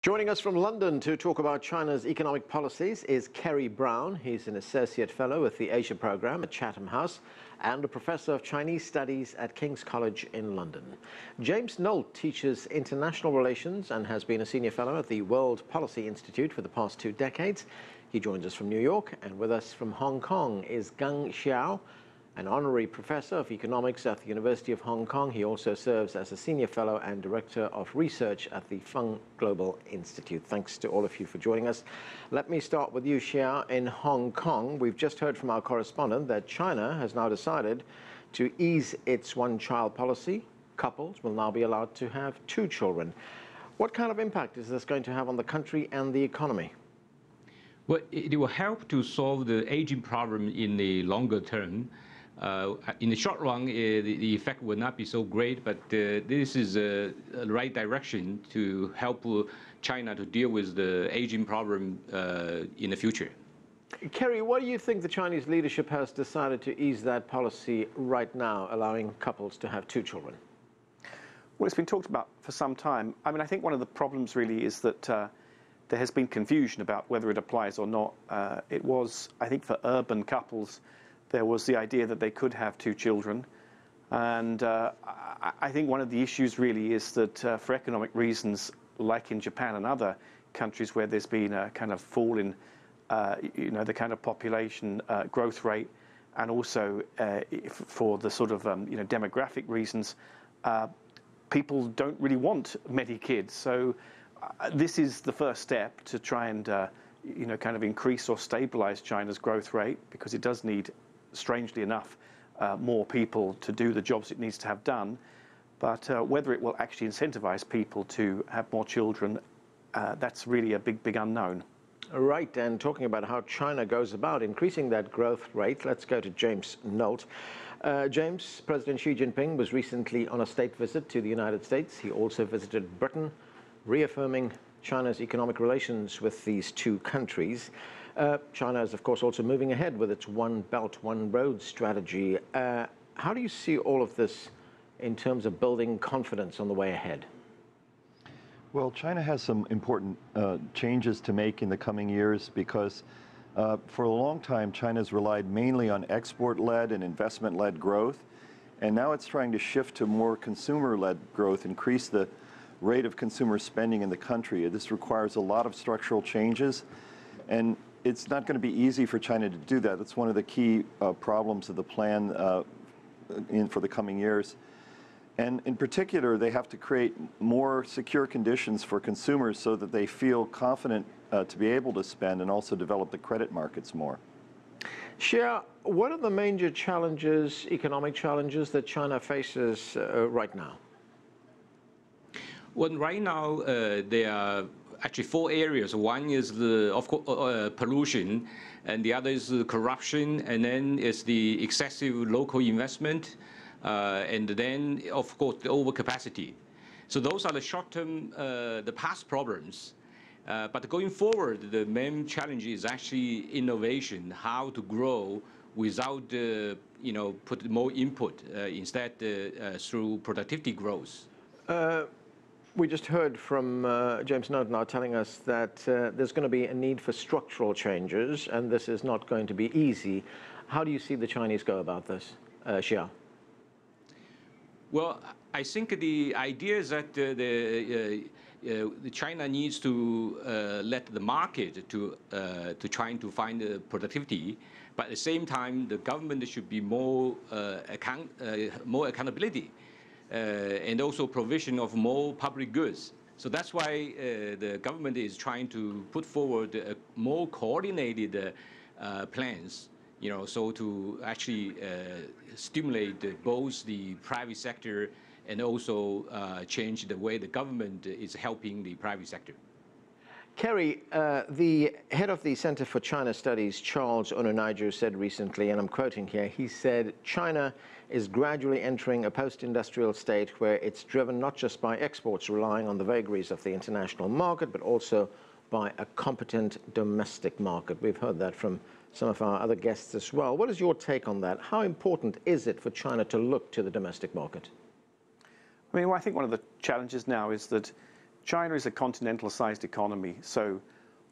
Joining us from London to talk about China's economic policies is Kerry Brown. He's an associate fellow with the Asia Programme at Chatham House and a professor of Chinese studies at King's College in London. James Nolt teaches international relations and has been a senior fellow at the World Policy Institute for the past 2 decades. He joins us from New York, and with us from Hong Kong is Gang Xiao, an honorary professor of economics at the University of Hong Kong. He also serves as a senior fellow and director of research at the Fung Global Institute. Thanks to all of you for joining us. Let me start with you, Xiao, in Hong Kong. We've just heard from our correspondent that China has now decided to ease its one-child policy. Couples will now be allowed to have 2 children. What kind of impact is this going to have on the country and the economy? Well, it will help to solve the aging problem in the longer term. In the short run, the effect will not be so great, but this is the right direction to help China to deal with the aging problem in the future. Kerry, why do you think the Chinese leadership has decided to ease that policy right now, allowing couples to have 2 children? Well, it's been talked about for some time. I mean, I think one of the problems really is that there has been confusion about whether it applies or not. It was, I think, for urban couples, there was the idea that they could have 2 children. And I think one of the issues really is that for economic reasons, like in Japan and other countries where there's been a kind of fall in, the kind of population growth rate, and also for the sort of, demographic reasons, people don't really want many kids. So this is the first step to try and, kind of increase or stabilize China's growth rate, because it does need, strangely enough, more people to do the jobs it needs to have done. But whether it will actually incentivize people to have more children, that's really a big unknown. Right, and talking about how China goes about increasing that growth rate, let's go to James Nolt. James, President Xi Jinping was recently on a state visit to the United States. He also visited Britain, reaffirming China's economic relations with these 2 countries. China is, of course, also moving ahead with its One Belt, One Road strategy. How do you see all of this in terms of building confidence on the way ahead? Well, China has some important changes to make in the coming years, because for a long time, China's relied mainly on export-led and investment-led growth. And now it's trying to shift to more consumer-led growth, increase the rate of consumer spending in the country. This requires a lot of structural changes, and it's not going to be easy for China to do that. That's one of the key problems of the plan for the coming years. And in particular, they have to create more secure conditions for consumers so that they feel confident to be able to spend, and also develop the credit markets more. Xia, what are the major challenges, economic challenges, that China faces right now? Well, right now, there are actually 4 areas. One is of course, pollution, and the other is corruption, and then is the excessive local investment, and then, of course, the overcapacity. So those are the short-term, the past problems. But going forward, the main challenge is actually innovation, how to grow without, put more input, instead through productivity growth. We just heard from James Nolt now telling us that there's going to be a need for structural changes, and this is not going to be easy. How do you see the Chinese go about this, Xia? Well, I think the idea is that China needs to let the market to trying to find productivity, but at the same time, the government should be more accountability. And also provision of more public goods. So that's why the government is trying to put forward more coordinated plans, so to actually stimulate both the private sector and also change the way the government is helping the private sector. Kerry, the head of the Center for China Studies, Charles Ononaijo, said recently, and I'm quoting here, he said, China is gradually entering a post-industrial state where it's driven not just by exports relying on the vagaries of the international market, but also by a competent domestic market. We've heard that from some of our other guests as well. What is your take on that? How important is it for China to look to the domestic market? I mean, well, I think one of the challenges now is that China is a continental-sized economy, so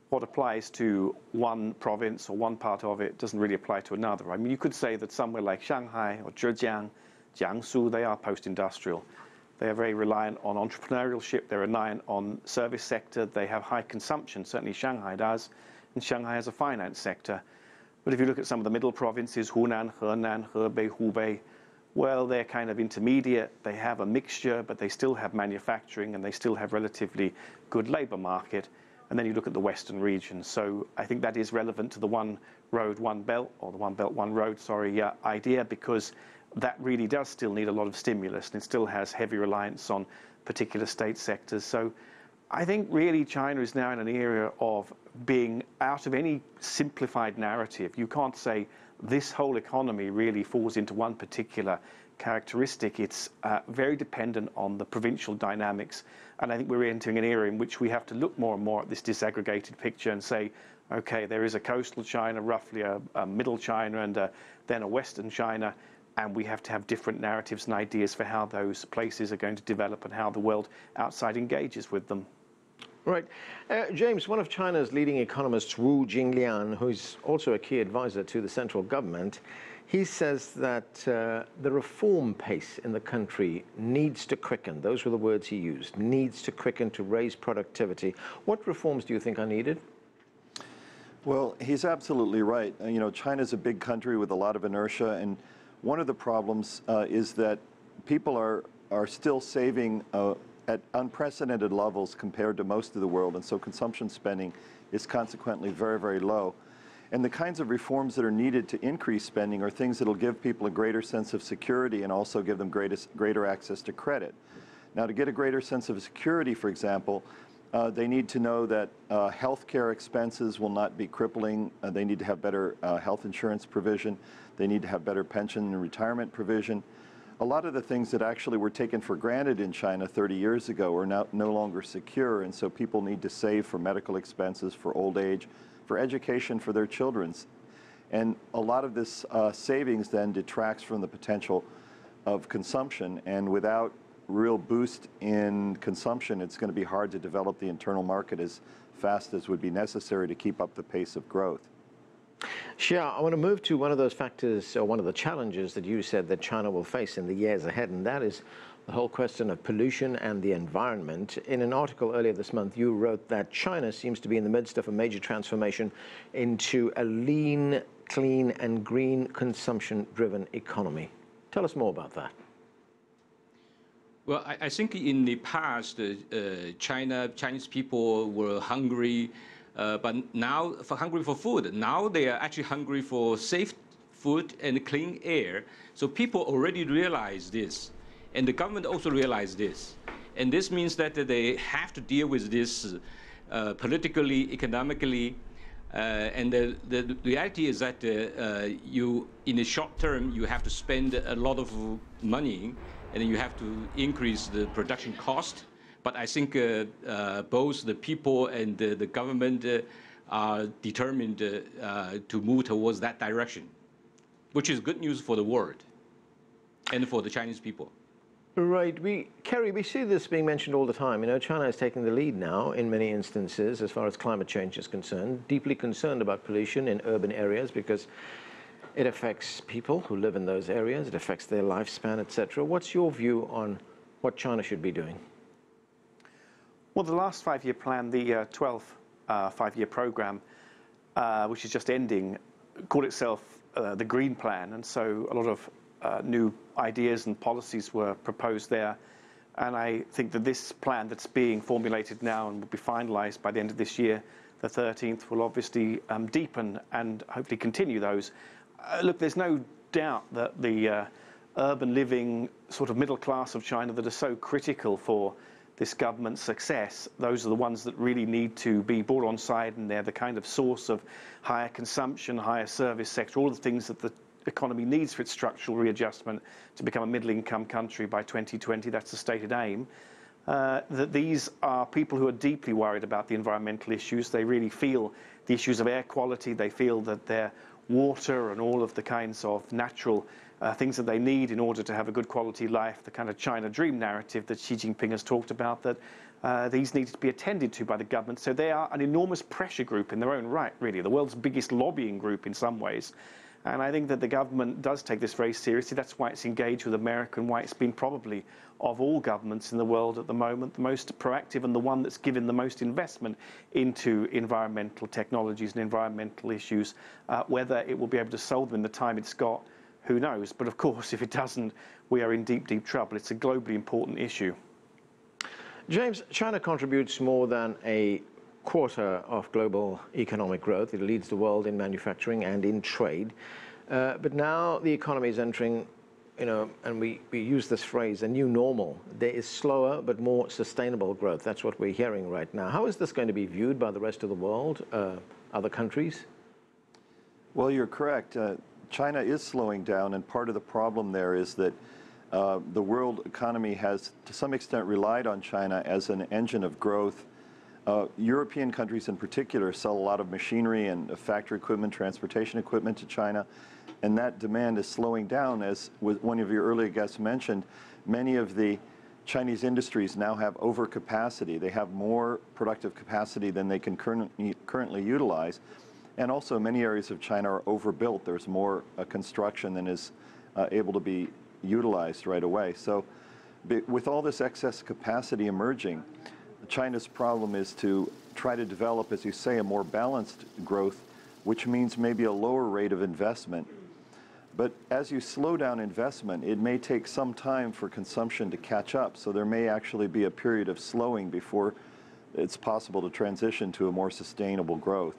what applies to one province or one part of it doesn't really apply to another. I mean, you could say that somewhere like Shanghai or Zhejiang, Jiangsu, they are post-industrial. They are very reliant on entrepreneurship. They're reliant on service sector. They have high consumption. Certainly Shanghai does, and Shanghai has a finance sector. But if you look at some of the middle provinces, Hunan, Henan, Hebei, Hubei, well, they're kind of intermediate. They have a mixture, but they still have manufacturing, and they still have relatively good labor market. And then you look at the Western region. So I think that is relevant to the one road, one belt, or the one belt, one road, idea, because that really does still need a lot of stimulus, and it still has heavy reliance on particular state sectors. So I think really China is now in an era of being out of any simplified narrative. You can't say this whole economy really falls into one particular characteristic. It's very dependent on the provincial dynamics. And I think we're entering an era in which we have to look more and more at this disaggregated picture and say, okay, there is a coastal China, roughly a middle China, and then a Western China. And we have to have different narratives and ideas for how those places are going to develop and how the world outside engages with them. Right. James, one of China's leading economists, Wu Jinglian, who's also a key advisor to the central government, he says that the reform pace in the country needs to quicken. Those were the words he used, needs to quicken to raise productivity. What reforms do you think are needed? Well, he's absolutely right. You know, China's a big country with a lot of inertia, and one of the problems is that people are still saving at unprecedented levels compared to most of the world, and so consumption spending is consequently very, very low. And the kinds of reforms that are needed to increase spending are things that will give people a greater sense of security and also give them greater access to credit. Now, to get a greater sense of security, for example, they need to know that health care expenses will not be crippling. They need to have better health insurance provision. They need to have better pension and retirement provision. A lot of the things that actually were taken for granted in China 30 years ago are now no longer secure, and so people need to save for medical expenses, for old age, for education for their children. And a lot of this savings then detracts from the potential of consumption, and without real boost in consumption, it's going to be hard to develop the internal market as fast as would be necessary to keep up the pace of growth. Xia, I want to move to one of those factors, or one of the challenges that you said that China will face in the years ahead, and that is the whole question of pollution and the environment. In an article earlier this month, you wrote that China seems to be in the midst of a major transformation into a lean, clean, and green consumption-driven economy. Tell us more about that. Well, I think in the past, Chinese people were hungry, but now hungry for food. Now they are actually hungry for safe food and clean air. So people already realize this, and the government also realized this. And this means that they have to deal with this politically, economically, and the reality is that in the short term, you have to spend a lot of money, and then you have to increase the production cost. But I think both the people and the government are determined to move towards that direction, which is good news for the world and for the Chinese people. Right. Kerry, we see this being mentioned all the time. You know, China is taking the lead now in many instances as far as climate change is concerned, deeply concerned about pollution in urban areas because it affects people who live in those areas, it affects their lifespan, etc. What's your view on what China should be doing? Well, the last five-year plan, the 12th five-year program, which is just ending, called itself the Green Plan. And so a lot of new ideas and policies were proposed there. And I think that this plan that's being formulated now and will be finalized by the end of this year, the 13th, will obviously deepen and hopefully continue those. Look, there's no doubt that the urban living sort of middle class of China that are so critical for this government's success, those are the ones that really need to be brought on side, and they're the kind of source of higher consumption, higher service sector, all the things that the economy needs for its structural readjustment to become a middle-income country by 2020. That's the stated aim. That these are people who are deeply worried about the environmental issues. They really feel the issues of air quality. They feel that their water and all of the kinds of natural things that they need in order to have a good quality life, the kind of China dream narrative that Xi Jinping has talked about, that these need to be attended to by the government. So they are an enormous pressure group in their own right, really, the world's biggest lobbying group in some ways. And I think that the government does take this very seriously. That's why it's engaged with America and why it's been probably, of all governments in the world at the moment, the most proactive and the one that's given the most investment into environmental technologies and environmental issues. Whether it will be able to solve them in the time it's got, who knows? But of course, if it doesn't, we are in deep, deep trouble. It's a globally important issue. James, China contributes more than a quarter of global economic growth. It leads the world in manufacturing and in trade. But now the economy is entering, and we use this phrase, a new normal. There is slower but more sustainable growth. That's what we're hearing right now. How is this going to be viewed by the rest of the world, other countries? Well, you're correct. China is slowing down, and part of the problem there is that the world economy has, to some extent, relied on China as an engine of growth. European countries in particular sell a lot of machinery and factory equipment, transportation equipment to China, and that demand is slowing down. As one of your earlier guests mentioned, many of the Chinese industries now have overcapacity. They have more productive capacity than they can currently utilize. And also many areas of China are overbuilt. There's more construction than is able to be utilized right away. So with all this excess capacity emerging, China's problem is to try to develop, as you say, a more balanced growth, which means maybe a lower rate of investment. But as you slow down investment, it may take some time for consumption to catch up. So there may actually be a period of slowing before it's possible to transition to a more sustainable growth.